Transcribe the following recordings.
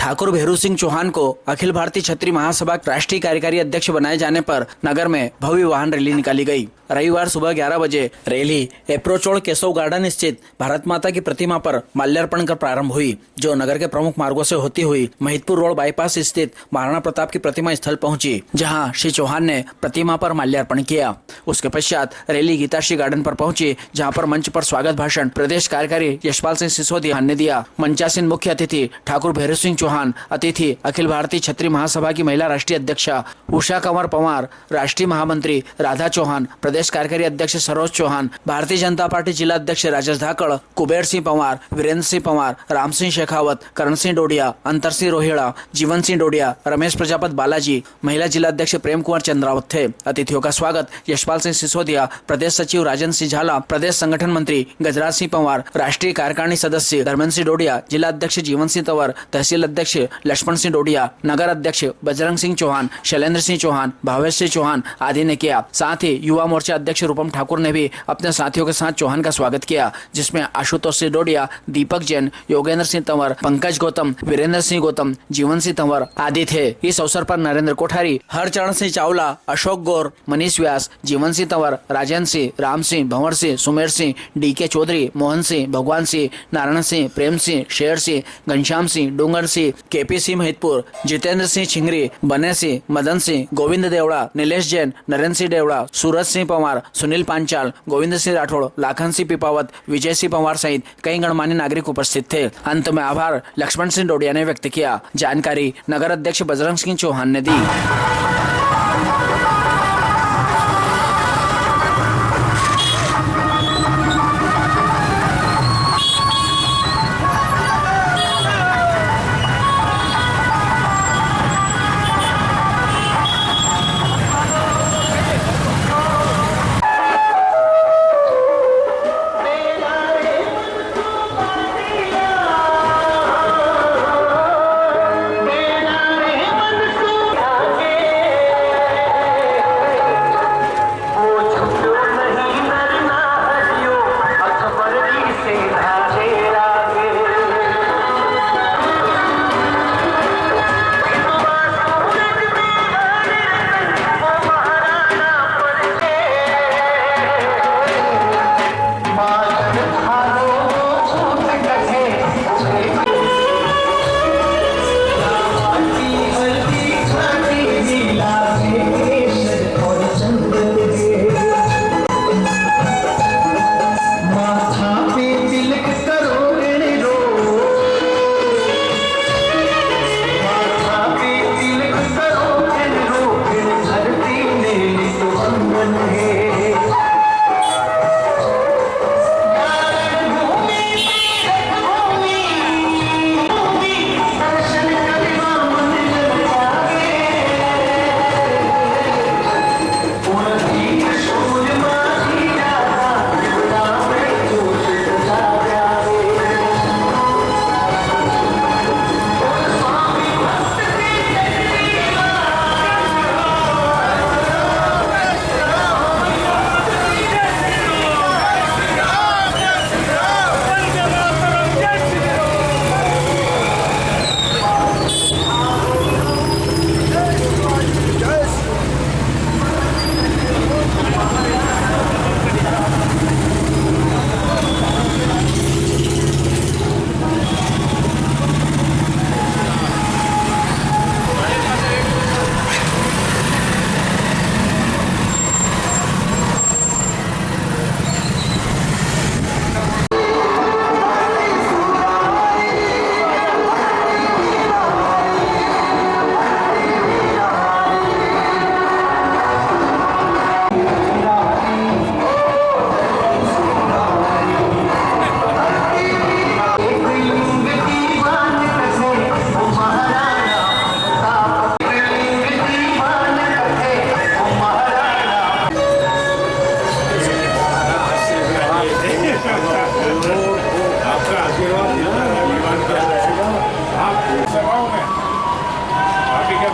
ठाकुर भैरू सिंह चौहान को अखिल भारतीय क्षत्रिय महासभा राष्ट्रीय कार्यकारी अध्यक्ष बनाए जाने पर नगर में भव्य वाहन रैली निकाली गई। रविवार सुबह 11 बजे रैली एप्रोचोड़ केशव गार्डन स्थित भारत माता की प्रतिमा पर माल्यार्पण कर प्रारंभ हुई, जो नगर के प्रमुख मार्गों से होती हुई महिदपुर रोड बाईपास स्थित महाराणा प्रताप की प्रतिमा स्थल पहुंची, जहां श्री चौहान ने प्रतिमा पर माल्यार्पण किया। उसके पश्चात रैली गीताश्री गार्डन पर पहुंची, जहां पर मंच पर स्वागत भाषण प्रदेश कार्यकारी यशपाल सिंह सिसोदिया ने दिया। मंचासीन मुख्य अतिथि ठाकुर भैरू सिंह चौहान, अतिथि अखिल भारतीय क्षत्रिय महासभा की महिला राष्ट्रीय अध्यक्षा उषा कंवर पवार, राष्ट्रीय महामंत्री राधा चौहान, प्रदेश कार्यकारी अध्यक्ष सरोज चौहान, भारतीय जनता पार्टी जिला अध्यक्ष राजेश धाकड़, कुबेर सिंह पवार, वीरेंद्र सिंह पवार, राम सिंह शेखावत, करण सिंह डोडिया, अंतर सिंह रोहिड़ा, जीवन सिंह डोडिया, रमेश प्रजापत बालाजी, महिला जिला अध्यक्ष प्रेम कुमार चंद्रावत थे। अतिथियों का स्वागत यशपाल सिंह सिसोदिया, प्रदेश सचिव राजन सिंह झाला, प्रदेश संगठन मंत्री गजराज सिंह पवार, राष्ट्रीय कार्यकारिणी सदस्य धर्मेंद्र सिंह डोडिया, जिला अध्यक्ष जीवन सिंह तंवर, तहसील अध्यक्ष लक्ष्मण सिंह डोडिया, नगर अध्यक्ष बजरंग सिंह चौहान, शैलेंद्र सिंह चौहान, भावेश सिंह चौहान आदि ने किया। साथ ही युवा मोर्चा अध्यक्ष रूपम ठाकुर ने भी अपने साथियों के साथ चौहान का स्वागत किया, जिसमें आशुतोष सिंह डोडिया, दीपक जैन, योगेंद्र सिंह तंवर, पंकज गौतम, वीरेंद्र सिंह गौतम, जीवन सिंह तंवर आदि थे। इस अवसर पर नरेंद्र कोठारी, हरचरण सिंह चावला, अशोक गौर, मनीष व्यास, जीवन सिंह तंवर, राजेंद्र सिंह, राम सिंह, भंवर सिंह, सुमेर सिंह, डीके चौधरी, मोहन सिंह, भगवान सिंह, नारायण सिंह, प्रेम सिंह, शेर सिंह, घनश्याम सिंह, डूंगर सिंह, केपी सिंह महिदपुर, जितेंद्र सिंह छिंगरी, बने सिंह, मदन सिंह, गोविंद देवड़ा, नीलेश जैन, नरेंद्र सिंह देवड़ा, सूरज सिंह पवार, सुनील पांचाल, गोविंद सिंह राठौड़, लाखन सिंह पिपावत, विजय सिंह पवार सहित कई गणमान्य नागरिक उपस्थित थे। अंत में आभार लक्ष्मण सिंह डोडिया ने व्यक्त किया। जानकारी नगर अध्यक्ष बजरंग सिंह चौहान ने दी।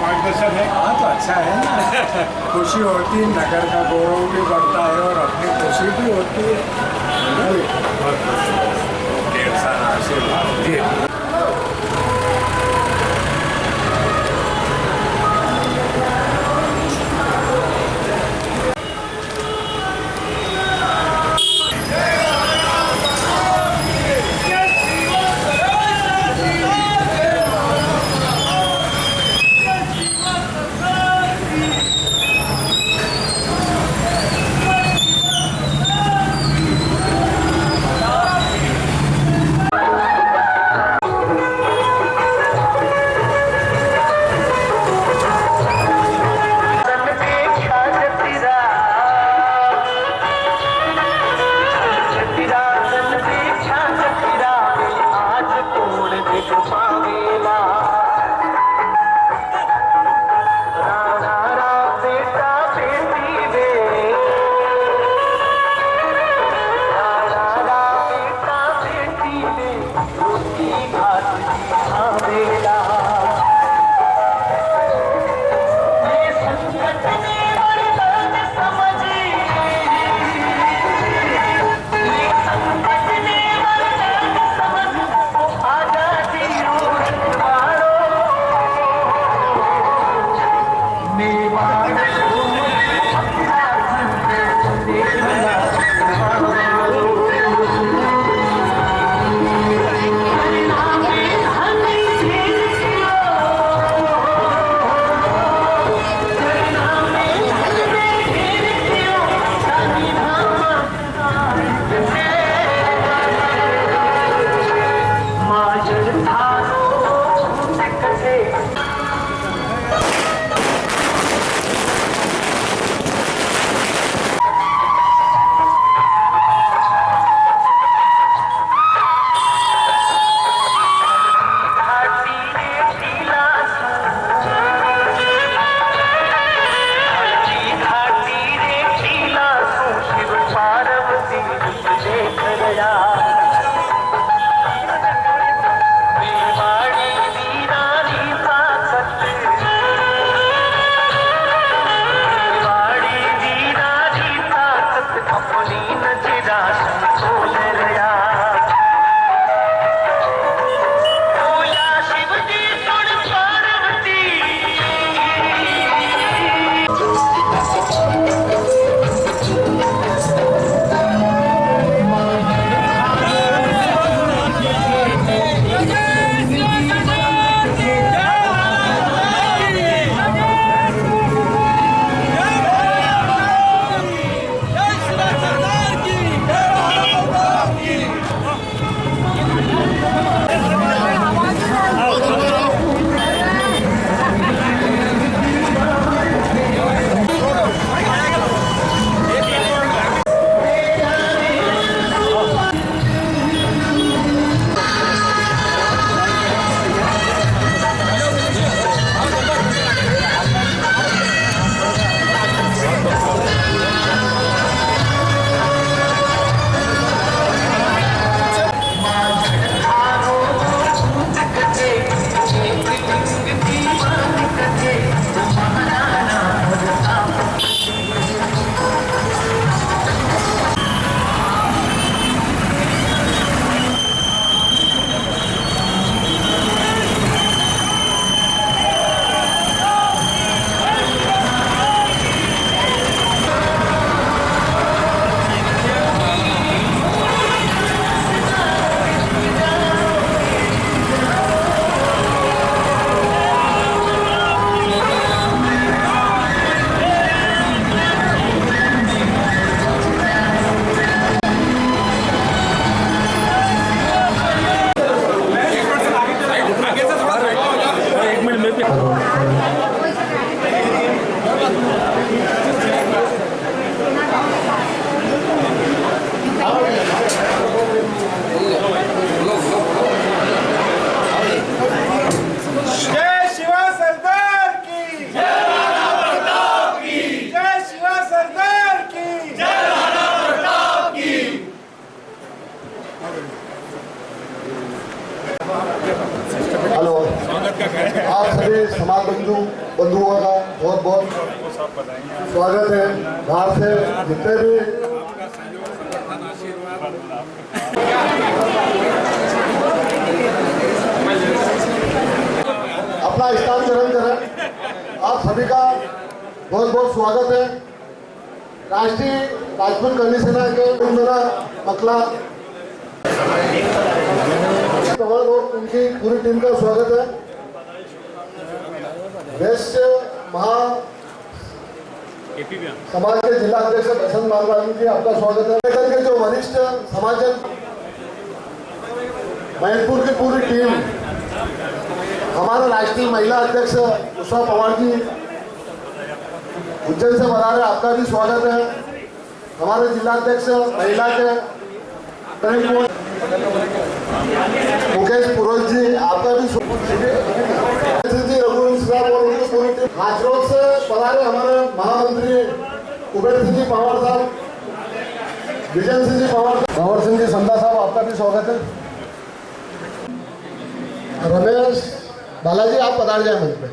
मार्गदर्शन है। हाँ तो अच्छा है ना, खुशी होती है, नगर का गौरव भी बढ़ता है और अपनी खुशी भी होती है। ढेर सारा आशीर्वाद। हेलो, आप सभी समाज बंधुओं का बहुत बहुत स्वागत है। बाहर से जितने भी अपना स्थान ग्रहण करें, आप सभी का बहुत बहुत स्वागत है। राष्ट्रीय राजपूत करनी सेना के मकला और उनकी पूरी टीम का स्वागत है। वेस्ट महा समाज के जिला अध्यक्ष बसंत मालवानी जी, आपका स्वागत है। के जो वरिष्ठ समाजन मैनपुर की पूरी टीम, हमारे राष्ट्रीय महिला अध्यक्ष उषा पवार जी उज्जैन से बता रहे, आपका भी स्वागत है। हमारे जिला अध्यक्ष महिला के मुकेश पुरोहित जी, आपका भी जी रघुवंश साहब और उनकी पूरी टीम। हाथरस से पधारे हमारे महामंत्री कुबेर सिंह जी पवार साहब, विजय सिंह जी पवार सिंह जी संधा साहब, आपका भी स्वागत है। रमेश बालाजी, आप पधार जाए मंच पे।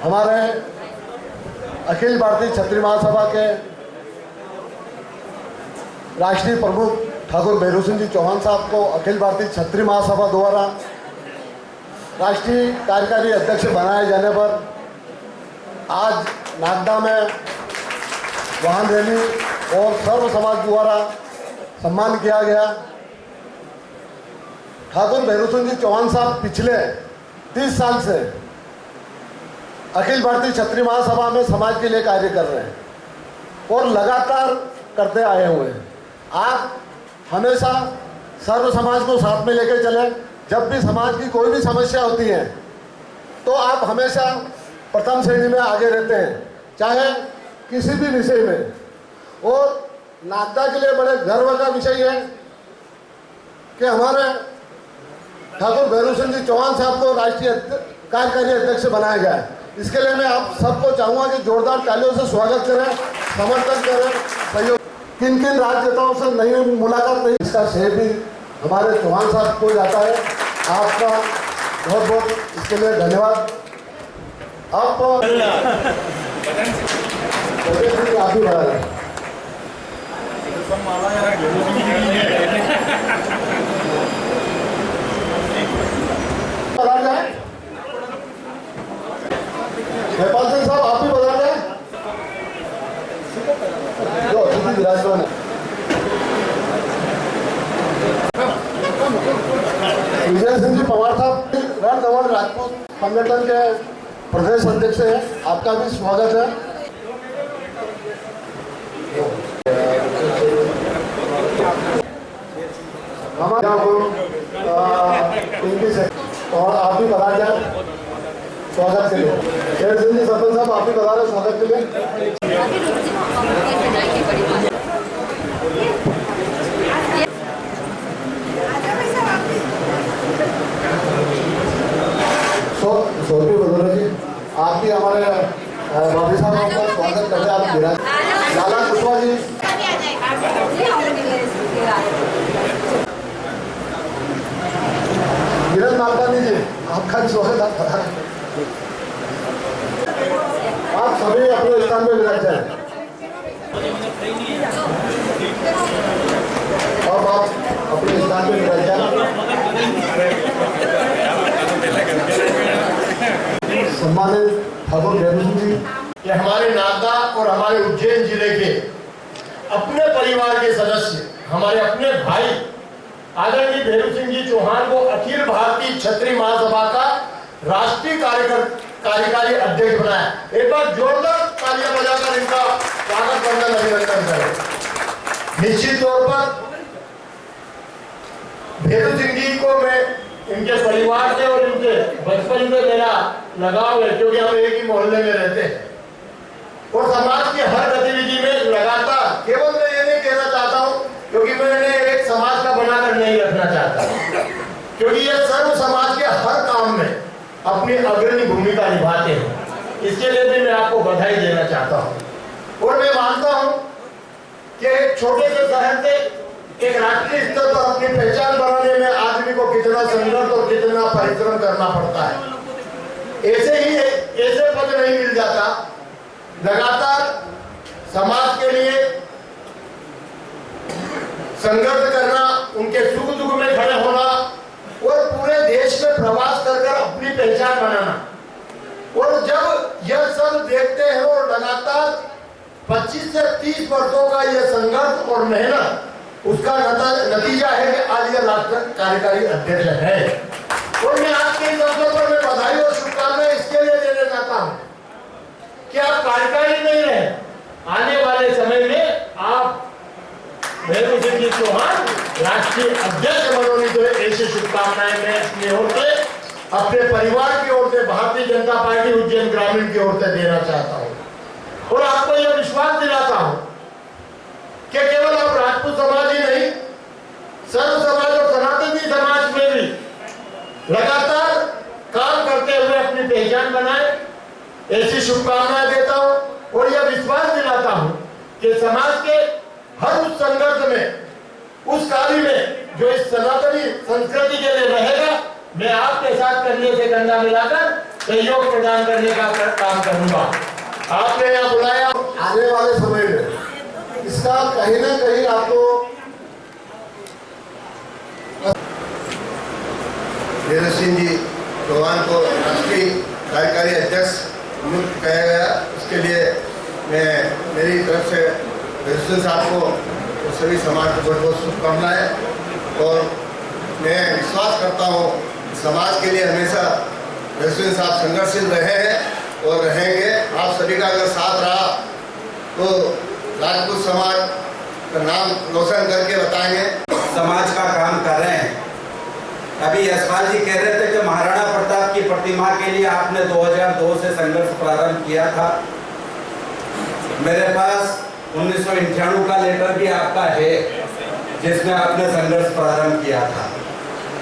हमारे अखिल भारतीय क्षत्रिय महासभा के राष्ट्रीय प्रमुख ठाकुर भैरू सिंह जी चौहान साहब को अखिल भारतीय क्षत्रिय महासभा द्वारा राष्ट्रीय कार्यकारी अध्यक्ष बनाए जाने पर आज नागदा में वाहन रैली और सर्व समाज द्वारा सम्मान किया गया। ठाकुर भैरू सिंह जी चौहान साहब पिछले 30 साल से अखिल भारतीय क्षत्रिय महासभा में समाज के लिए कार्य कर रहे हैं और लगातार करते आए हुए हैं। आप हमेशा सर्व समाज को साथ में लेकर चले। जब भी समाज की कोई भी समस्या होती है तो आप हमेशा प्रथम श्रेणी में आगे रहते हैं, चाहे किसी भी विषय में। और नागदा के लिए बड़े गर्व का विषय है कि हमारे ठाकुर भैरू सिंह जी चौहान साहब को राष्ट्रीय कार्यकारी अध्यक्ष बनाया गया है। इसके लिए मैं आप सबको चाहूँगा कि जोरदार तालियों से स्वागत करें, समर्थन करें, सहयोग। किन किन राजनेताओं से नहीं मुलाकात नहीं, इसका श्रेय भी हमारे चौहान साहब को जाता है। आपका बहुत बहुत इसके लिए धन्यवाद। आप भी बढ़ा रहे हैं। नेपाल सिंह साहब, आप भी बता रहे हैं जो अतिथि विराजमान है। विजय सिंह जी पवार साहब रणधवल राजपूत संगठन के प्रदेश अध्यक्ष हैं, आपका भी स्वागत है। हमारे और आप भी बता जाए स्वागत के लिए। शेर सिंह जी सरपंच साहब, आप भी बता रहे स्वागत के लिए। सोनी बदोरा जी, आप भी हमारे बाबी साहब आपका स्वागत करते हैं। आप विराज लाला कुशवाहा जी, किरण नागदानी जी, आपका भी स्वागत। आप सभी अपने स्थान में विराज जाए। अब आप अपने स्थान में विराज जाए। सम्मानित ठाकुर भैरू सिंह जी, कि हमारे नागदा और हमारे उज्जैन जिले के अपने परिवार के सदस्य, हमारे अपने भाई आदरणीय भैरू सिंह जी चौहान को अखिल भारतीय क्षत्रिय महासभा का राष्ट्रीय कार्यकारी अध्यक्ष बनाया। एक बार जोरदार तालियां बजाकर इनका स्वागत करना, अभिनंदन करें। निश्चित तौर पर भैरू सिंह जी को मैं इनके परिवार से और इनके बचपन से मेरा लगाव है, क्योंकि हम एक ही मोहल्ले में रहते हैं और समाज की हर गतिविधि में लगातार, केवल मैं ये नहीं कहना चाहता हूँ क्योंकि मैंने एक समाज का बनाकर नहीं रखना चाहता, क्योंकि ये सर्व समाज के हर काम में अपनी अग्रणी भूमिका निभाते हैं। इसके लिए भी मैं आपको बधाई देना चाहता हूँ। और मैं मानता हूँ कि एक छोटे से शहर से एक राष्ट्रीय स्तर पर अपनी पहचान बनाने में आदमी को कितना संघर्ष और कितना परिश्रम करना पड़ता है। ऐसे पद नहीं मिल जाता। लगातार समाज के लिए संघर्ष करना, उनके सुख दुख में खड़े होना और पूरे देश में प्रवास कर अपनी पहचान बनाना। और जब यह सब देखते हैं और लगातार 25 से 30 वर्षों का यह संघर्ष और मेहनत, उसका नतीजा है कि आज यह राष्ट्रीय कार्यकारी अध्यक्ष है। और मैं आज के इस अवसर पर मैं बधाई और शुभकामनाएं इसके लिए देना चाहता हूँ कि आप कार्यकारी नहीं रहे, आने वाले समय में आप भैरू सिंह जी चौहान राष्ट्रीय अध्यक्ष मनोनीत हुए। ऐसी शुभकामनाएं मैं अपनी ओर से, अपने परिवार की ओर से, भारतीय जनता पार्टी उज्जैन ग्रामीण की ओर से देना चाहता हूँ। और आपको यह विश्वास दिलाता हूँ कि केवल आप राजपूत समाज ही नहीं, सर्व समाज और सनातनी समाज में भी लगातार काम करते हुए अपनी पहचान बनाए, ऐसी शुभकामनाएं देता हूं। और यह विश्वास दिलाता हूं कि समाज के हर उस संघर्ष में, उस कार्य में जो इस सनातनी संस्कृति के लिए रहेगा, मैं आपके साथ कंधे से कंधा मिलाकर सहयोग प्रदान करने का काम करूंगा। आपने यहाँ बुलाया, आने वाले समय में इसका कहीं ना कहीं आपको वीर सिंह जी चौहान को राष्ट्रीय कार्यकारी अध्यक्ष नियुक्त किया गया। उसके लिए मैं मेरी तरफ से वीर सिंह साहब को और सभी समाज को बहुत बहुत शुभकामनाएं। और मैं विश्वास करता हूँ समाज के लिए हमेशा वीर सिंह साहब संघर्षशील रहे हैं और रहेंगे। आप सभी का अगर साथ रहा तो राजपूत समाज का नाम रोशन करके बताएंगे। समाज का काम कर रहे हैं। अभी यशपाल जी कह रहे थे कि महाराणा प्रताप की प्रतिमा के लिए आपने 2002 से संघर्ष प्रारंभ किया था। मेरे पास 1998 का लेटर भी आपका है जिसमें आपने संघर्ष प्रारंभ किया था।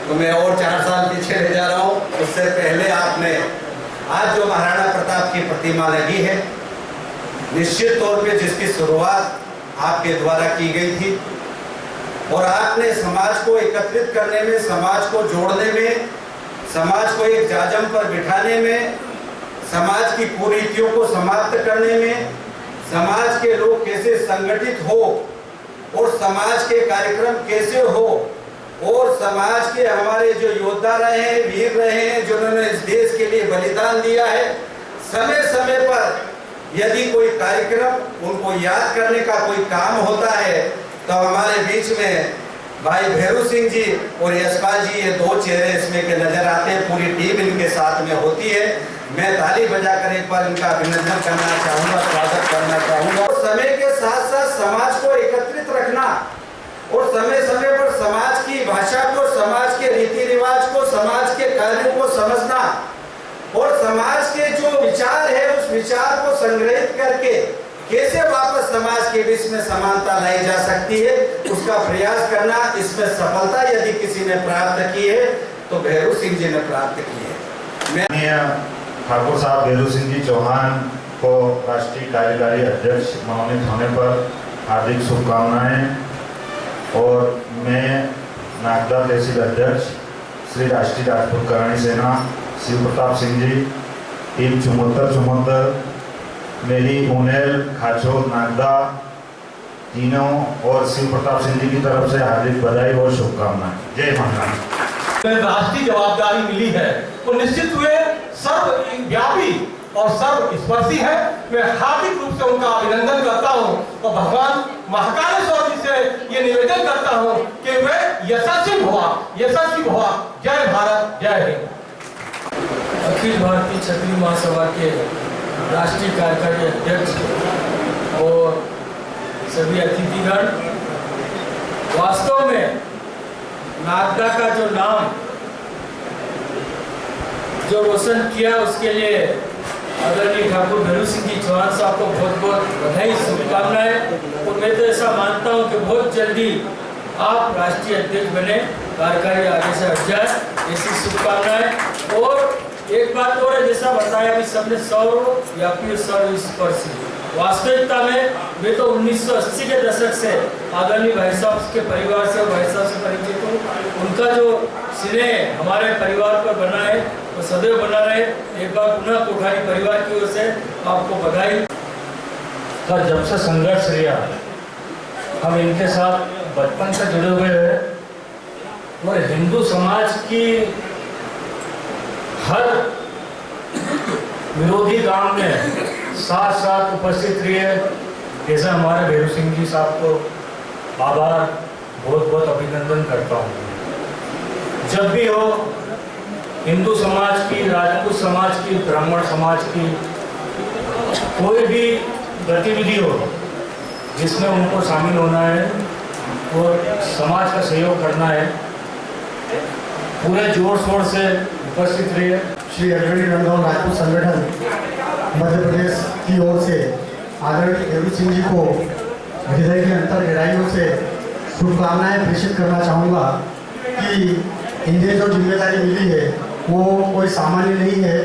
तो मैं और 4 साल पीछे ले जा रहा हूँ। उससे पहले आपने आज जो महाराणा प्रताप की प्रतिमा लगी है, निश्चित तौर पे जिसकी शुरुआत आपके द्वारा की गई थी और आपने समाज को एकत्रित करने में, समाज को जोड़ने में, समाज को एक जाजम पर बिठाने में, समाज की कुरीतियों को समाप्त करने में, समाज के लोग कैसे संगठित हो और समाज के कार्यक्रम कैसे हो और समाज के हमारे जो योद्धा रहे हैं, वीर रहे हैं, जिन्होंने इस देश के लिए बलिदान दिया है, समय समय पर यदि कोई कार्यक्रम उनको याद करने का कोई काम होता है तो हमारे बीच में भाई भैरू सिंह जी और यशपाल जी, ये 2 चेहरे इसमें के नजर आते हैं। पूरी टीम इनके साथ में होती है। मैं ताली बजाकर एक बार इनका अभिनंदन करना चाहूँगा, स्वागत करना चाहूँगा। और समय के साथ साथ समाज को एकत्रित रखना और समय समय पर समाज की भाषा को, समाज के रीति रिवाज को, समाज के कार्यों को समझना और समाज के जो विचार है उस विचार को संग्रहित करके कैसे वापस समाज के बीच में समानता लाई जा सकती है, उसका प्रयास करना। इसमें सफलता यदि किसी ने प्राप्त की है तो भैरू सिंह जी ने प्राप्त की है। मैं ठाकुर साहब भैरू सिंह जी चौहान को राष्ट्रीय कार्यकारी अध्यक्ष मनोनीत होने पर हार्दिक शुभकामनाएं। और मैं नागदा तहसील अध्यक्ष श्री राष्ट्रीय राजपूत करानी सेना शिव प्रताप सिंह जी, टीम चुमोत्तर मेरी उनेल, खाचोद, नागदा तीनों और शिव प्रताप सिंह जी की तरफ से हार्दिक बधाई और शुभकामनाएं। जय महाराष्ट्र। राष्ट्रीय जवाबदारी मिली है तो निश्चित हुए सर्वव्यापी और सर्वस्पर्शी है। मैं हार्दिक रूप से उनका अभिनंदन करता हूं और भगवान महाकालेश्वर जी से ये निवेदन करता हूं कि वे यशस्वी हुआ। जय भारत, जय हिंद। अखिल भारतीय क्षत्रिय महासभा के राष्ट्रीय कार्यकारी अध्यक्ष और सभी अतिथिगण, वास्तव में नागदा का जो नाम जो रोशन किया उसके लिए आदरणीय ठाकुर भैरू सिंह जी चौहान साहब को बहुत बहुत बधाई, शुभकामनाएं। और मैं तो ऐसा मानता हूं कि बहुत जल्दी आप राष्ट्रीय अध्यक्ष बने, कार्यकारी आगे से हट जाए, ऐसी शुभकामनाएं। और एक बात और है, जैसा बताया अभी सबने, सर्वव्यापी सर्वस्पर्शी। वास्तविकता में मैं तो 1980 के दशक से आदरणीय भाई साहब के परिवार से और भाई साहब से परिचित हूँ। उनका जो स्नेह हमारे परिवार पर बना है वो सदैव बना रहे। एक बार पुनः कोठारी परिवार की ओर से आपको बधाई। का जब से संघर्ष रहा, हम इनके साथ बचपन से जुड़े हुए हैं और हिंदू समाज की हर विरोधी काम में साथ साथ उपस्थित रहे। ऐसा हमारे भैरू सिंह जी साहब को आभार, बहुत बहुत अभिनंदन करता हूँ। जब भी हो हिंदू समाज की, राजपूत समाज की, ब्राह्मण समाज की कोई भी गतिविधि हो जिसमें उनको शामिल होना है और समाज का सहयोग करना है, पूरे जोर शोर से उपस्थित रहिए। श्री अग्रणी रणधौर राजपूत संगठन मध्य प्रदेश की ओर से आदरणीय भैरू सिंह जी को हृदय की अंतर गहराइयों से शुभकामनाएं प्रेषित करना चाहूँगा कि इन्हें जो जिम्मेदारी मिली है वो कोई सामान्य नहीं है।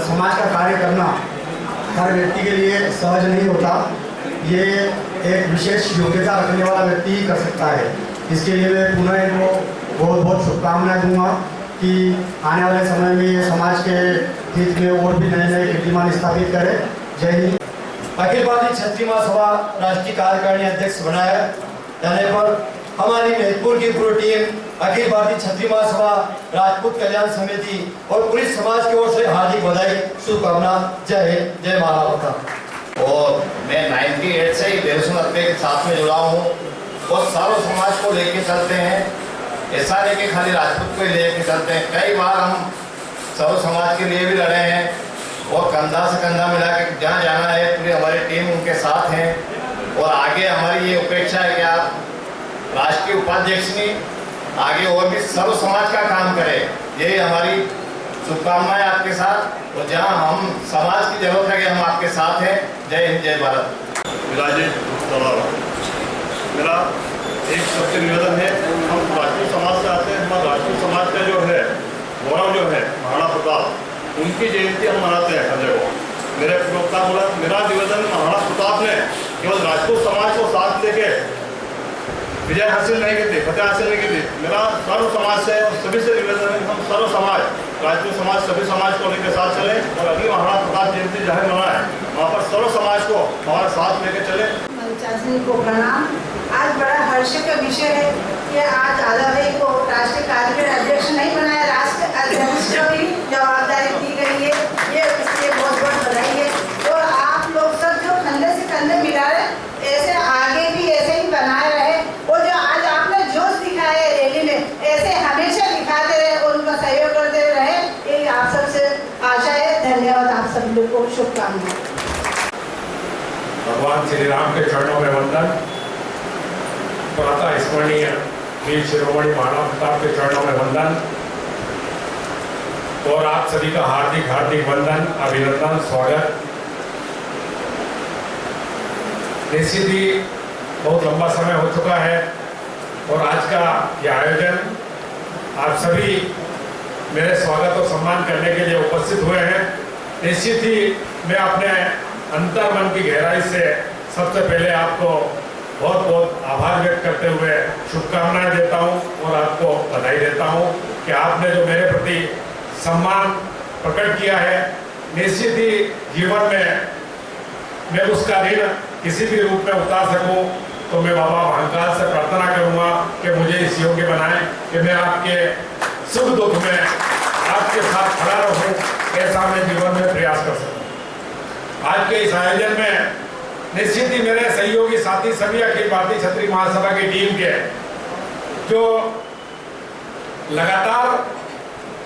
समाज का कार्य करना हर व्यक्ति के लिए सहज नहीं होता। ये एक विशेष योग्यता रखने वाला व्यक्ति ही कर सकता है। इसके लिए मैं पुनः इनको बहुत बहुत शुभकामनाएं दूंगा कि आने वाले समय में ये समाज के हित में और भी नए नए कीर्तिमान स्थापित करें। जय हिंद। अखिल भारतीय क्षत्रिय महासभा राष्ट्रीय कार्यकारिणी अध्यक्ष बनाए जाने पर हमारी महत्वपूर्ण की पूरी टीम अखिल भारतीय क्षत्रिय महासभा राजपूत कल्याण समिति और पूरी समाज की ओर से हार्दिक बधाई शुभकामना। जय हिंद, जय महाराष्ट्र। और मैं 98 से ही बेरुसिंह अत्ते के साथ में जुड़ा हूँ और सारों समाज को लेके चलते हैं। ऐसा नहीं कि खाली राजपूत को ही लेके चलते हैं, कई बार हम सर्व समाज के लिए भी लड़े हैं और कंधा से कंधा मिला के जहाँ जाना है पूरी हमारी टीम उनके साथ हैं। और आगे हमारी ये अपेक्षा है कि आप राष्ट्रीय उपाध्यक्ष नहीं, आगे और भी सर्व समाज का काम करें। यही हमारी शुभकामनाएं आपके साथ, और जहाँ हम समाज की जरूरत है कि हम आपके साथ हैं। जय हिंद, जय भारत। मेरा एक सबसे निवेदन है, हम राजपूत समाज से आते हैं। हमारा राजपूत समाज का जो है गौरव जो है महाराणा प्रताप, उनकी जयंती हम मनाते हैं हर जगह। मेरे प्रवक्ता बोला मेरा निवेदन महाराणा प्रताप ने केवल राजपूत समाज को साथ लेके विजय हासिल नहीं की थी, फतेह हासिल नहीं की थी। मेरा सर्व समाज से और सभी से निवेदन है, हम सर्व समाज, राजपूत समाज, सभी समाज को लेकर साथ चले और अगली महाराणा प्रताप जयंती जहाँ मनाए वहाँ पर सर्व समाज को हमारे साथ लेकर चले। को प्रणाम। आज बड़ा हर्ष का विषय है कि आज आजादी को राष्ट्रीय कार्यकारिणी अध्यक्ष नहीं बनाया, राष्ट्रीय अध्यक्ष को भी जवाबदारी दी गई है। ये इसलिए बहुत बहुत बधाई है। और आप लोग सब जो कंधे से कंधे मिला रहे, ऐसे आगे भी ऐसे ही बनाए रहे। और जो आज आपने जोश दिखाया है रैली में, ऐसे हमेशा दिखाते रहे और उनका सहयोग करते रहे, यही आप सबसे आशा है। धन्यवाद। आप सब लोग को शुभकामनाएं। भगवान श्री राम के चरणों में वंदन। प्रातः स्मरणीय वीर शिरोमणि महाराणा प्रताप के चरणों में वंदन और आप सभी का हार्दिक हार्दिक वंदन, अभिनंदन, स्वागत। निश्चित ही बहुत लंबा समय हो चुका है और आज का यह आयोजन आप सभी मेरे स्वागत और सम्मान करने के लिए उपस्थित हुए हैं। निश्चित ही मैं अपने अंतर मन की गहराई से सबसे पहले आपको बहुत बहुत आभार व्यक्त करते हुए शुभकामनाएं देता हूं और आपको बधाई देता हूं कि आपने जो मेरे प्रति सम्मान प्रकट किया है। निश्चित ही जीवन में मैं उसका ऋण किसी भी रूप में उतार सकूं तो मैं बाबा महाकाल से प्रार्थना करूंगा कि मुझे इस योग्य बनाएं कि मैं आपके सुख दुख में आपके साथ खड़ा रहूं, ऐसा मैं जीवन में प्रयास कर सकूं। आज के इस आयोजन में निश्चित ही मेरे सहयोगी साथी सभी अखिल भारतीय क्षत्रिय महासभा की टीम के जो लगातार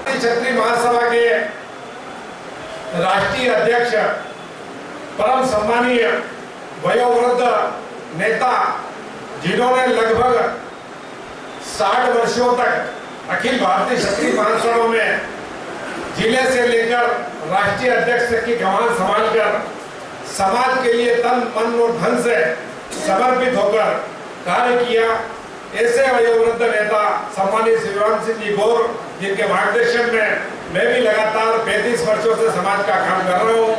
क्षत्रिय महासभा के राष्ट्रीय अध्यक्ष परम सम्मानीय वयोवृद्ध नेता जिन्होंने लगभग 60 वर्षों तक अखिल भारतीय क्षत्रिय महासभा में जिले से लेकर राष्ट्रीय अध्यक्ष की कमान संभालकर समाज के लिए तन मन और धन से समर्पित होकर कार्य किया, ऐसे वयोवृद्ध नेता सम्मानित शिवराम सिंह जी गौर, जिनके मार्गदर्शन में मैं भी लगातार 35 वर्षों से समाज का काम कर रहा हूँ,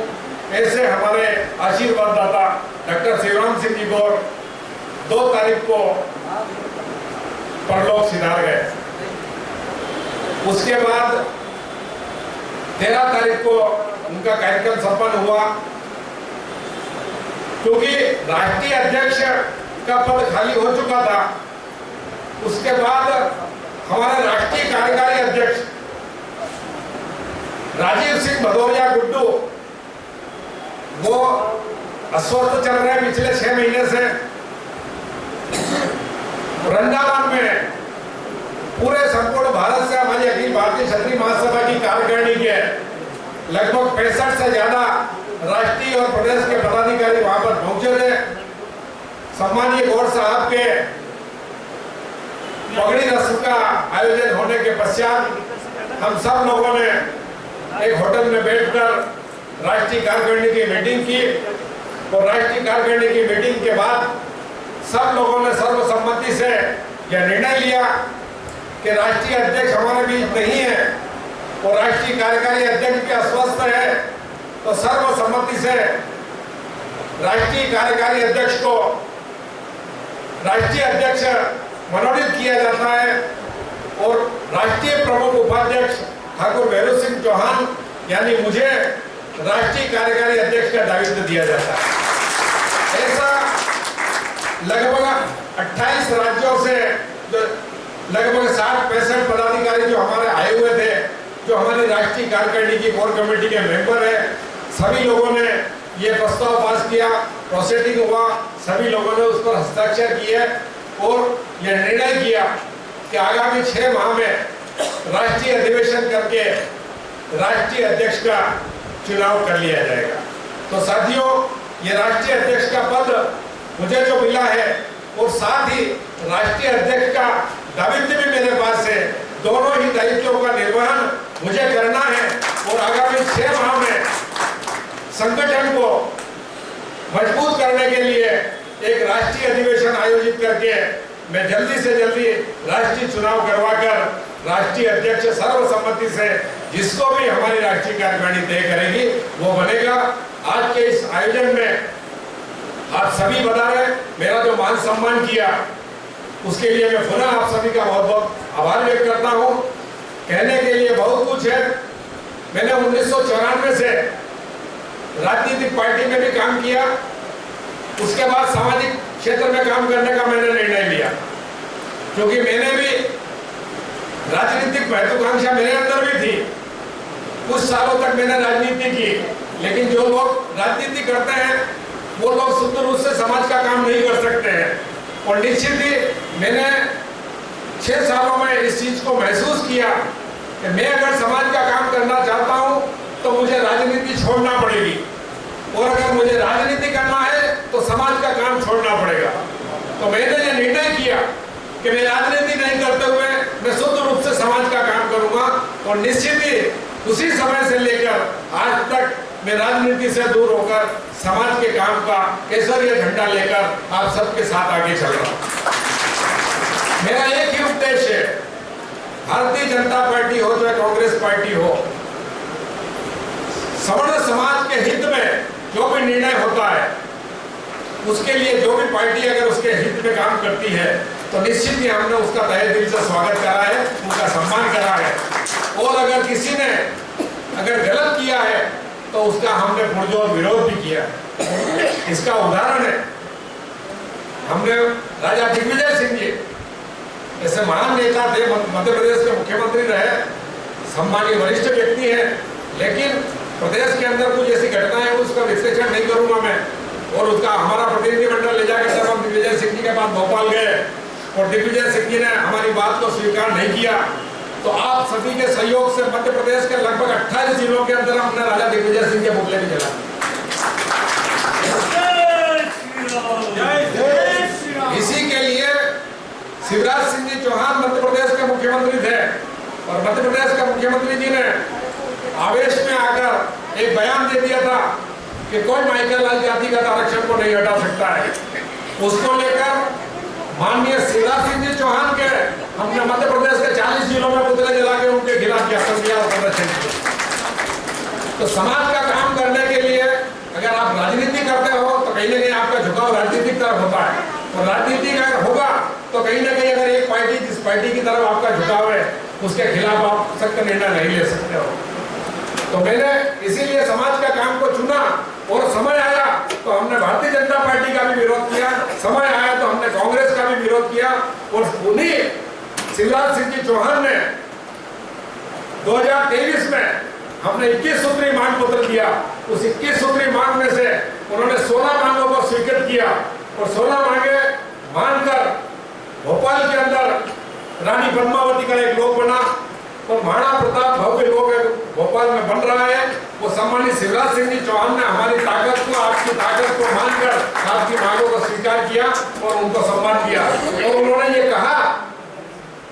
ऐसे हमारे आशीर्वाद दाता डॉक्टर शिवराम सिंह जी गौर 2 तारीख को परलोक सिधार गए। उसके बाद 13 तारीख को उनका कार्यक्रम संपन्न हुआ। क्योंकि राष्ट्रीय अध्यक्ष का पद खाली हो चुका था, उसके बाद हमारे राष्ट्रीय कार्यकारी अध्यक्ष राजीव सिंह भदौरिया गुड्डू वो अस्वस्थ चल रहे हैं पिछले 6 महीने से। वृंदावन में पूरे संपूर्ण भारत से हमारी अखिल भारतीय क्षत्रिय महासभा की कार्यकारिणी के लगभग 65 से ज्यादा राष्ट्रीय और प्रदेश के पदाधिकारी वहां पर पहुंचे थे। सम्मानीय गौर साहब के पगड़ी रस्म का आयोजन होने के पश्चात हम सब लोगों ने एक होटल में बैठकर राष्ट्रीय कार्यकारिणी की मीटिंग की और राष्ट्रीय कार्यकारिणी की मीटिंग के बाद सब लोगों ने सर्वसम्मति से यह निर्णय लिया कि राष्ट्रीय अध्यक्ष हमारे बीच नहीं है और राष्ट्रीय कार्यकारी अध्यक्ष भी अस्वस्थ है, तो सर्वसम्मति से राष्ट्रीय कार्यकारी अध्यक्ष को राष्ट्रीय अध्यक्ष मनोनीत किया जाता है और राष्ट्रीय प्रमुख उपाध्यक्ष ठाकुर भैरू सिंह चौहान यानी मुझे राष्ट्रीय कार्यकारी अध्यक्ष का दायित्व दिया जाता है। ऐसा लगभग 28 राज्यों से जो लगभग 60-65 पदाधिकारी जो हमारे आए हुए थे, जो हमारी राष्ट्रीय कार्यकारिणी की कोर कमेटी के मेंबर है, सभी लोगों ने ये प्रस्ताव पास किया, प्रोसीडिंग हुआ, सभी लोगों ने उस पर हस्ताक्षर किए और यह निर्णय किया कि आगामी 6 माह में राष्ट्रीय अधिवेशन करके राष्ट्रीय अध्यक्ष का चुनाव कर लिया जाएगा। तो साथियों, ये राष्ट्रीय अध्यक्ष का पद मुझे जो मिला है और साथ ही राष्ट्रीय अध्यक्ष का दायित्व भी मेरे पास है, दोनों ही दायित्वों का निर्वहन मुझे करना है और आगामी 6 माह में संगठन को मजबूत करने के लिए एक राष्ट्रीय अधिवेशन आयोजित करके मैं जल्दी से जल्दी राष्ट्रीय चुनाव करवाकर राष्ट्रीय अध्यक्ष सर्वसम्मति से जिसको भी हमारी राष्ट्रीय कार्यकारिणी तय करेगी वो बनेगा। आज के इस आयोजन में आप सभी बता रहे, मेरा जो मान सम्मान किया उसके लिए मैं पुनः आप सभी का बहुत बहुत आभार व्यक्त करता हूँ। कहने के लिए बहुत कुछ है। मैंने 1994 से राजनीतिक पार्टी में भी काम किया, उसके बाद सामाजिक क्षेत्र में काम करने का मैंने निर्णय लिया, क्योंकि मैंने भी राजनीतिक महत्वाकांक्षा मेरे अंदर भी थी। कुछ सालों तक मैंने राजनीति की, लेकिन जो लोग राजनीति करते हैं वो लोग शुद्ध रूप से समाज का काम नहीं कर सकते हैं। और निश्चित ही मैंने 6 सालों में इस चीज को महसूस किया कि मैं अगर समाज का काम करना चाहता हूं तो मुझे राजनीति छोड़ना पड़ेगी, और अगर मुझे राजनीति करना है तो समाज का काम छोड़ना पड़ेगा। तो मैंने ये निर्णय किया कि मैं राजनीति नहीं करते हुए मैं शुद्ध रूप से समाज का काम करूंगा। और निश्चित ही उसी समय से लेकर आज तक मैं राजनीति से दूर होकर समाज के काम का केसरिया झंडा लेकर आप सबके साथ आगे चल रहा हूं। मेरा एक ही उद्देश्य है, भारतीय जनता पार्टी हो चाहे कांग्रेस पार्टी हो, सवर्ण समाज के हित में जो भी निर्णय होता है उसके लिए जो भी पार्टी अगर उसके हित में काम करती है तो निश्चित ही हमने उसका तहे दिल से स्वागत करा है, उनका सम्मान करा है। और अगर किसी ने अगर गलत किया है तो उसका हमने पुरजोर विरोध भी किया है। इसका उदाहरण है, हमने राजा दिग्विजय सिंह जी ऐसे महान नेता थे, मध्य प्रदेश के मुख्यमंत्री रहे, सम्मानीय वरिष्ठ व्यक्ति हैं, लेकिन प्रदेश के अंदर कुछ ऐसी घटनाएं हैं उसका विश्लेषण नहीं करूंगा मैं। और उसका हमारा प्रतिनिधिमंडल ले जाकर जब हम दिग्विजय सिंह जी के पास भोपाल गए और दिग्विजय सिंह जी ने हमारी बात को स्वीकार नहीं किया, तो आप सभी के सहयोग से मध्य प्रदेश के लगभग 28 जिलों के अंदर हमने राजा दिग्विजय सिंह के पुतले भी जला। इसी के लिए शिवराज सिंह जी चौहान मध्य प्रदेश के मुख्यमंत्री थे और मध्य प्रदेश के मुख्यमंत्री जी ने आवेश में आकर एक बयान दे दिया था कि कोई माइकल लाल जातिगत आरक्षण को नहीं हटा सकता है। उसको लेकर माननीय शिवराज सिंह जी चौहान के हमने मध्य प्रदेश के 40 जिलों में पुतले जला के उनके खिलाफ ज्ञापन दिया और प्रदर्शन किया। तो समाज का काम करने के लिए अगर आप राजनीति करते हो तो कहीं ना कहीं आपका झुकाव राजनीतिक तरफ होता है, और राजनीति अगर होगा तो कहीं ना कहीं अगर एक पार्टी जिस पार्टी की तरफ आपका झुकाव है उसके खिलाफ आप सख्त निर्णय नहीं ले सकते हो। तो मैंने इसीलिए समाज का काम को चुना, और समय आया तो हमने भारतीय जनता पार्टी का भी विरोध किया, समय आया तो हमने कांग्रेस का भी विरोध किया। और उन्हीं शिवराज सिंह जी चौहान ने 2023 में हमने 21 सूत्री मांग पत्र दिया। उस 21 सूत्री मांग में से उन्होंने 16 मांगों को स्वीकृत किया और 16 मांगे मानकर भोपाल के अंदर रानी पद्मावती का एक लोक बना और महाराणा प्रताप भव्य लोक भोपाल में बन रहा है। वो सम्मानित शिवराज सिंह जी चौहान ने हमारी ताकत को, आपकी ताकत को मानकर आपकी मांगों को स्वीकार किया और उनको सम्मान दिया। और उन्होंने ये कहा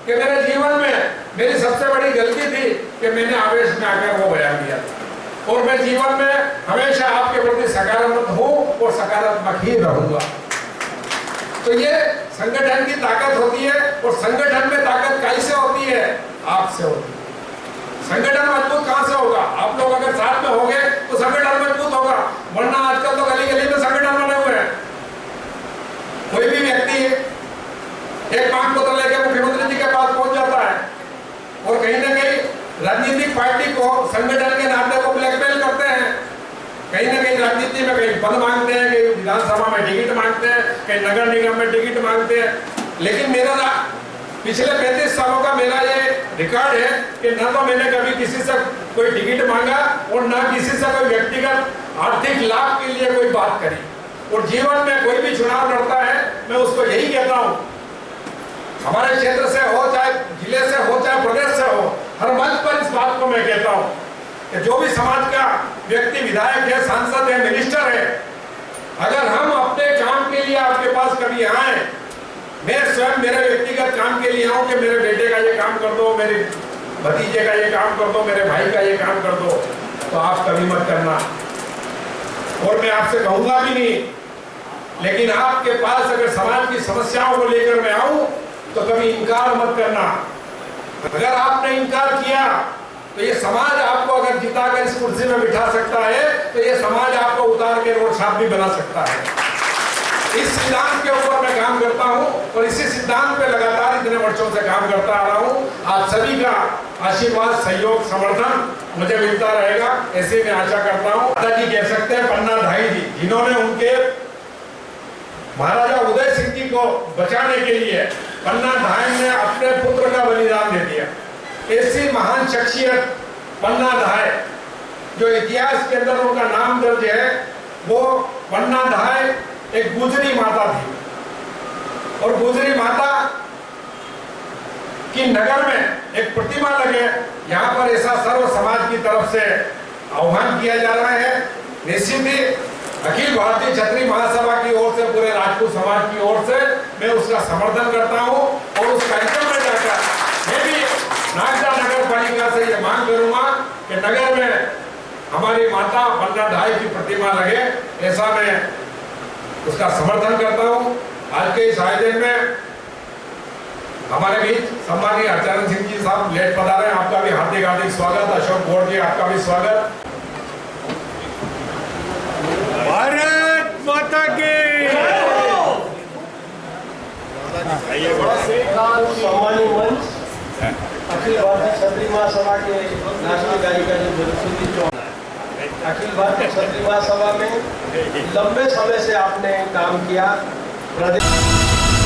कि मेरे जीवन में मेरी सबसे बड़ी गलती थी कि मैंने आवेश में आकर वो बयान दिया था, और मैं जीवन में हमेशा आपके प्रति सकारात्मक हूँ और सकारात्मक ही रहूंगा। तो ये संगठन की ताकत होती है, और संगठन में ताकत कैसे होती है? आपसे होती है। संगठन मजबूत कहां से होगा? आप लोग अगर साथ में होंगे तो संगठन मजबूत होगा, वरना आजकल तो गली गली में संगठन बने हुए हैं। कोई भी व्यक्ति एक मांग पत्र लेकर मुख्यमंत्री जी के पास पहुंच जाता है और कहीं ना कहीं राजनीतिक पार्टी को संगठन के नाते को ब्लैकमेल करते हैं। कहीं ना कहीं राजनीति में कहीं पद मांगते हैं, कहीं विधानसभा में टिकट मांगते हैं, कहीं नगर निगम में टिकट मांगते हैं। लेकिन मेरा पिछले 35 सालों का मेरा ये रिकॉर्ड है कि न तो मैंने कभी किसी से कोई टिकट मांगा और न किसी से कोई व्यक्तिगत आर्थिक लाभ के लिए कोई बात करी। और जीवन में कोई भी चुनाव लड़ता है, मैं उसको यही कहता हूँ, हमारे क्षेत्र से हो, चाहे जिले से हो, चाहे प्रदेश से हो, हर मंच पर इस बात को मैं कहता हूँ कि जो भी समाज का व्यक्ति विधायक है, सांसद है, मिनिस्टर है, अगर हम अपने काम के लिए आपके पास कभी आए, मैं स्वयं मेरे व्यक्तिगत काम के लिए आऊं कि मेरे बेटे का ये काम कर दो, मेरे भतीजे का ये काम कर दो, मेरे भाई का ये काम कर दो, तो आप कभी मत करना। और मैं आपसे कहूंगा भी नहीं, लेकिन आपके पास अगर समाज की समस्याओं को लेकर मैं आऊं तो कभी इनकार मत करना। अगर आपने इनकार किया तो ये समाज आपको अगर जिताकर इस कुर्सी में बिठा सकता है, तो ये समाज आपको उतार के रोड साफ भी बना सकता है। इस सिद्धांत के ऊपर मैं काम करता हूं और इसी सिद्धांत पे लगातार इतने वर्षों से काम करता आ रहा हूं। आप सभी का आशीर्वाद, सहयोग, समर्थन मुझे मिलता रहेगा, ऐसे मैं आशा करता हूं। दादाजी कह सकते हैं पन्ना धाई जी, जिन्होंने उनके महाराजा उदय सिंह जी को बचाने के लिए पन्ना धाई ने अपने पुत्र का बलिदान दे दिया। ऐसी महान शख्सियत पन्ना धाई, जो इतिहास के अंदर उनका नाम दर्ज है, वो पन्ना धाई एक गुजरी माता थी। और गुजरी माता की नगर में एक प्रतिमा लगे, यहाँ पर ऐसा सर्व समाज की तरफ से आह्वान किया जा रहा है। निश्चित ही अखिल भारतीय क्षत्रिय महासभा की ओर से, पूरे राजपूत समाज की ओर से मैं उसका समर्थन करता हूँ और उस कार्यक्रम में जाकर मैं भी नागदा नगर पालिका से ये मांग करूंगा कि नगर में हमारी माता पन्ना धाई की प्रतिमा लगे, ऐसा मैं उसका समर्थन करता हूं। आज के इस आयोजन में हमारे बीच सम्मानीय हरचरण सिंह जी साहब लेट पधारे, आपका भी हार्दिक हार्दिक स्वागत। अशोक गौड़ जी, आपका भी स्वागत। भारत माता की सम्मानित मंच अखिल भारतीय क्षत्रिय महासभा के राष्ट्रीय कार्यकारी अध्यक्ष, अखिल भारतीय क्षत्रिय महासभा में लंबे समय से आपने काम किया। प्रदेश